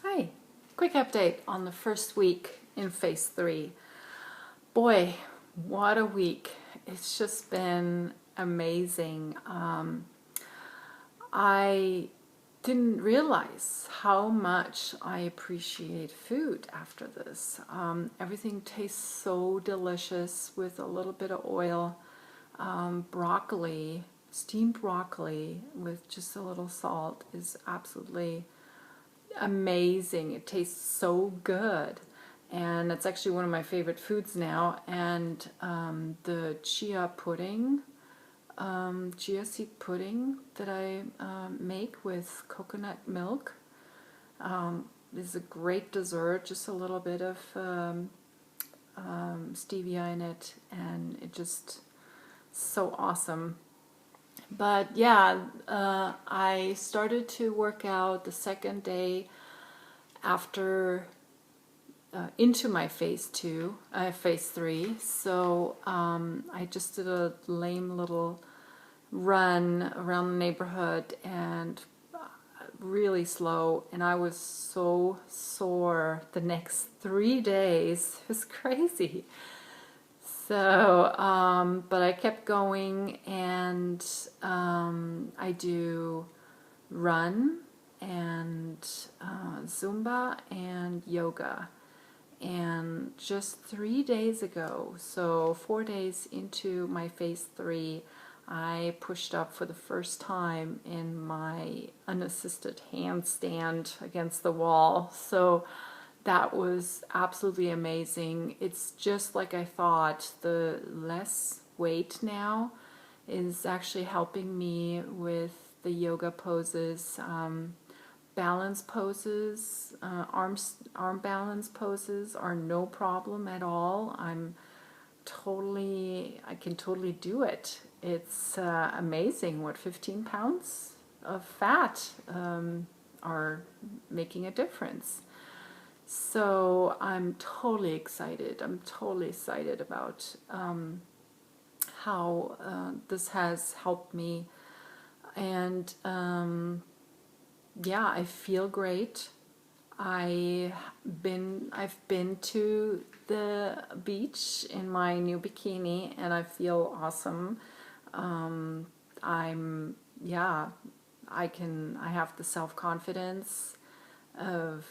Hi, quick update on the first week in phase 3. Boy, what a week. It's just been amazing. I didn't realize how much I appreciate food after this. Everything tastes so delicious with a little bit of oil. Broccoli, steamed broccoli with just a little salt is absolutely amazing. It tastes so good. And it's actually one of my favorite foods now. And the chia seed pudding that I make with coconut milk is a great dessert. Just a little bit of stevia in it, and it just so awesome. But yeah, I started to work out the second day after into my phase 3. So I just did a lame little run around the neighborhood and really slow, and I was so sore the next 3 days. It was crazy. So, but I kept going, and I do run and Zumba and yoga. And just 3 days ago, so 4 days into my phase 3, I pushed up for the first time in my unassisted handstand against the wall. So that was absolutely amazing. It's just like I thought. The less weight now is actually helping me with the yoga poses, balance poses, arm balance poses are no problem at all. I can totally do it. It's amazing what 15 pounds of fat are making a difference. So I'm totally excited. I'm totally excited about how this has helped me. And yeah, I feel great. I've been to the beach in my new bikini, and I feel awesome. I have the self-confidence of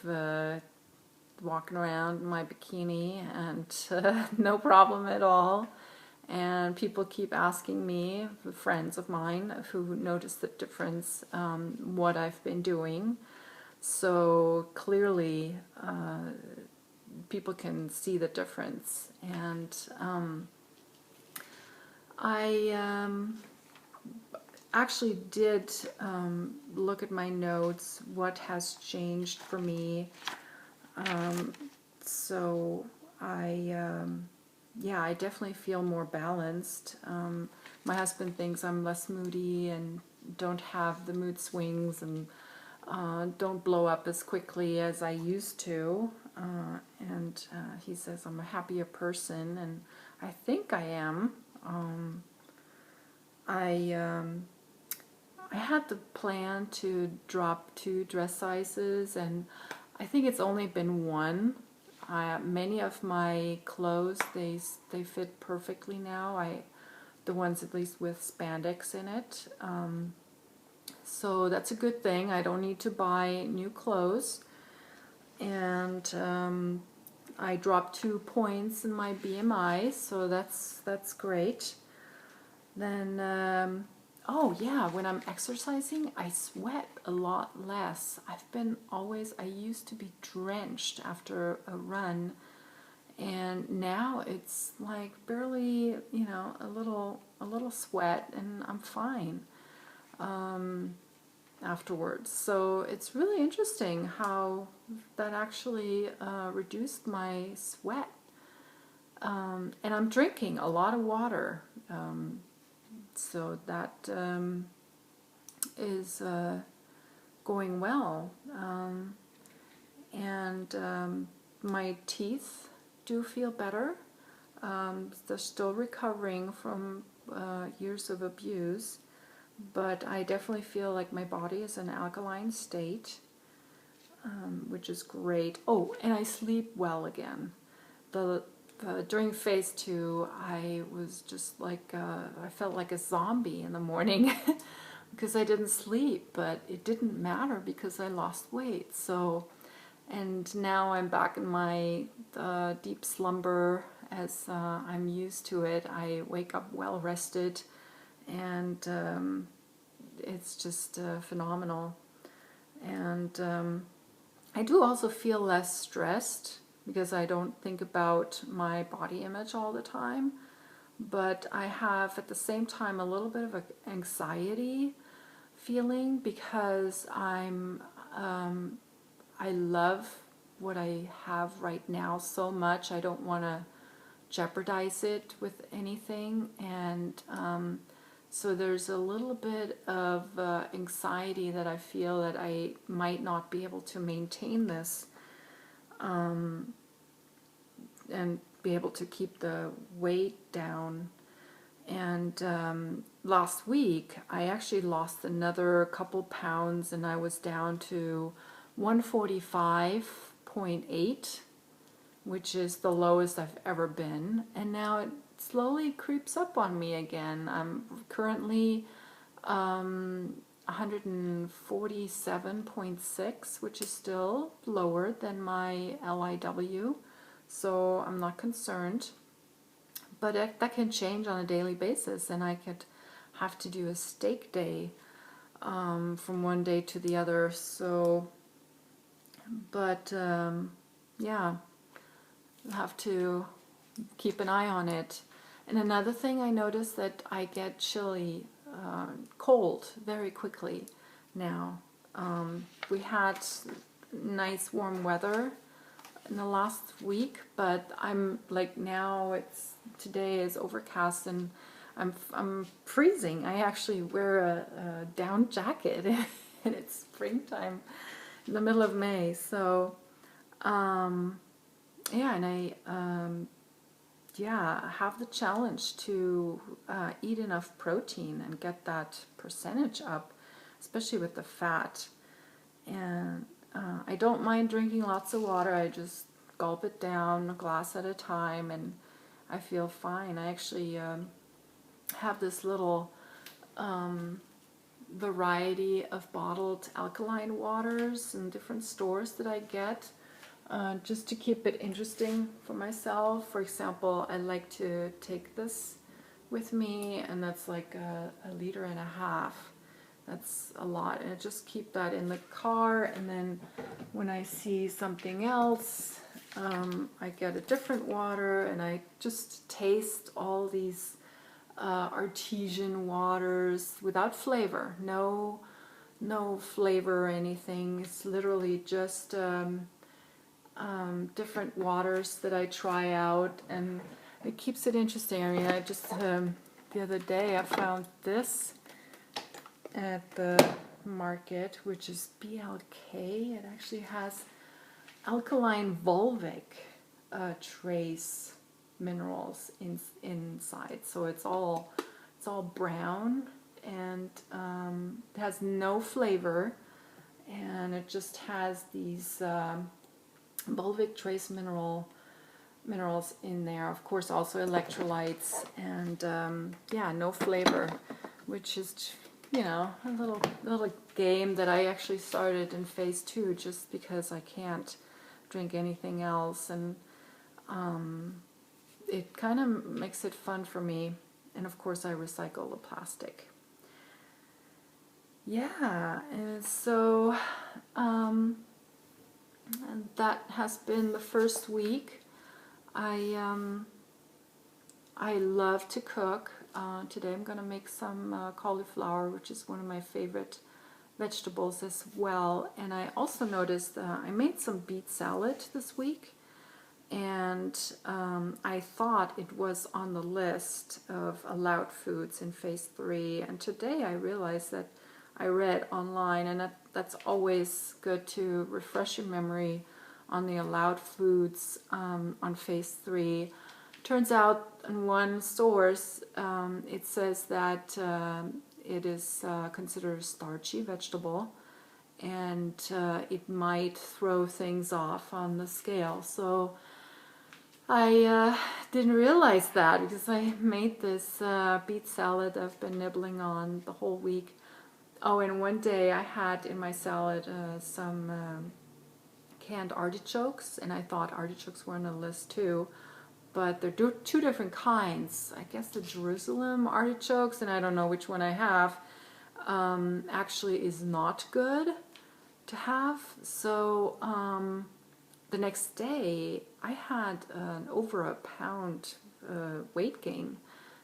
walking around in my bikini, and no problem at all. And people keep asking me, friends of mine who notice the difference, what I've been doing. So clearly people can see the difference. And I actually did look at my notes, what has changed for me. So I definitely feel more balanced. My husband thinks I'm less moody and don't have the mood swings, and don't blow up as quickly as I used to. And he says I'm a happier person, and I think I am. I had the plan to drop 2 dress sizes, and I think it's only been 1. Many of my clothes, they fit perfectly now. The ones at least with spandex in it. So that's a good thing. I don't need to buy new clothes. And I dropped 2 points in my BMI, so that's great. Then oh yeah, when I'm exercising, I sweat a lot less. I used to be drenched after a run, and now it's like barely, a little sweat, and I'm fine afterwards. So it's really interesting how that actually reduced my sweat. And I'm drinking a lot of water. So that is going well. And my teeth do feel better. They're still recovering from years of abuse, but I definitely feel like my body is in an alkaline state. which is great. Oh, and I sleep well again. During phase 2, I was just like, I felt like a zombie in the morning because I didn't sleep, but it didn't matter because I lost weight. So, and now I'm back in my deep slumber as I'm used to it. I wake up well rested, and it's just phenomenal. And I do also feel less stressed because I don't think about my body image all the time. But I have at the same time a little bit of an anxiety feeling because I love what I have right now so much. I don't want to jeopardize it with anything, and so there's a little bit of anxiety that I feel that I might not be able to maintain this and be able to keep the weight down. And last week I actually lost another couple pounds, and I was down to 145.8, which is the lowest I've ever been, and now it slowly creeps up on me again. I'm currently 147.6, which is still lower than my LIW, so I'm not concerned. But that can change on a daily basis, and I could have to do a steak day from one day to the other. So, but yeah, I'll have to keep an eye on it. And another thing I noticed that I get chilly, cold very quickly now. We had nice warm weather in the last week, but I'm like now today is overcast and I'm freezing. I actually wear a down jacket and it's springtime in the middle of May. So yeah, and I have the challenge to eat enough protein and get that percentage up, especially with the fat. And I don't mind drinking lots of water. I just gulp it down a glass at a time, and I feel fine. I actually have this little variety of bottled alkaline waters in different stores that I get just to keep it interesting for myself. For example, I like to take this with me, and that's like a liter and a half. That's a lot, and I just keep that in the car, and then when I see something else, I get a different water, and I just taste all these artesian waters without flavor, no flavor or anything. It's literally just different waters that I try out, and it keeps it interesting. I mean, I just the other day I found this at the market, which is BLK. It actually has alkaline volvic trace minerals inside, so it's all brown, and it has no flavor, and it just has these volvic trace minerals in there. Of course, also electrolytes, and yeah, no flavor, which is, you know, a little game that I actually started in phase 2 just because I can't drink anything else, and it kind of makes it fun for me. And of course I recycle the plastic. Yeah, and so and that has been the first week. I love to cook. Today I'm going to make some cauliflower, which is one of my favorite vegetables as well. And I also noticed I made some beet salad this week, and I thought it was on the list of allowed foods in phase 3. And today I realized that I read online, and that's always good to refresh your memory on the allowed foods on phase 3. Turns out in one source it says that it is considered a starchy vegetable, and it might throw things off on the scale. So I didn't realize that because I made this beet salad I've been nibbling on the whole week. Oh, and one day I had in my salad some canned artichokes, and I thought artichokes were on the list too, but they're two different kinds. I guess the Jerusalem artichokes, and I don't know which one I have, actually is not good to have. So the next day I had over a pound weight gain.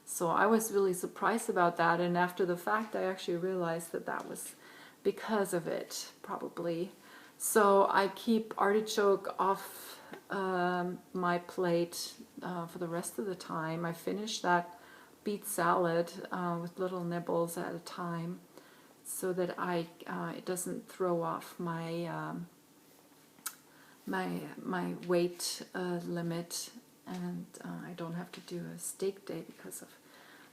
So I was really surprised about that, and after the fact I actually realized that that was because of it, probably. So I keep artichoke off my plate for the rest of the time. I finish that beet salad with little nibbles at a time, so that it doesn't throw off my my weight limit, and I don't have to do a steak day because of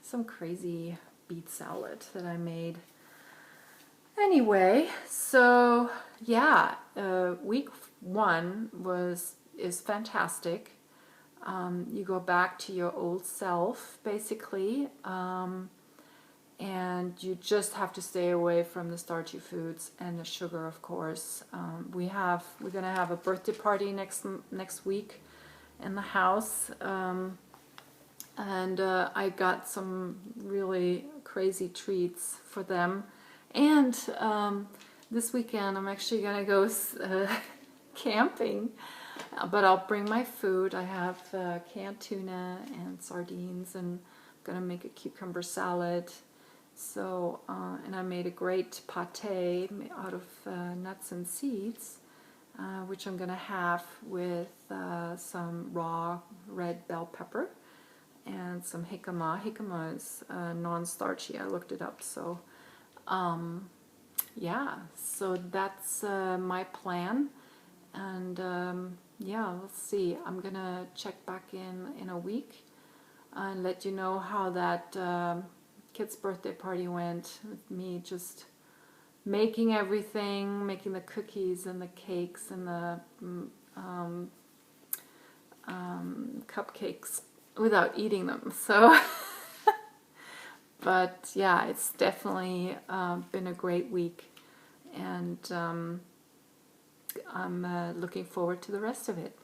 some crazy beet salad that I made. Anyway, so yeah, week 1 is fantastic. You go back to your old self, basically, and you just have to stay away from the starchy foods and the sugar, of course. We're gonna have a birthday party next week in the house, and I got some really crazy treats for them. And this weekend I'm actually gonna go camping, but I'll bring my food. I have canned tuna and sardines, and I'm gonna make a cucumber salad. So, and I made a great pate out of nuts and seeds, which I'm gonna have with some raw red bell pepper and some jicama. Jicama is non-starchy. I looked it up. So, yeah. So that's my plan, and yeah, let's see. I'm gonna check back in a week and let you know how that kid's birthday party went, with me just making everything, making the cookies and the cakes and the cupcakes without eating them. So, but yeah, it's definitely been a great week, and I'm looking forward to the rest of it.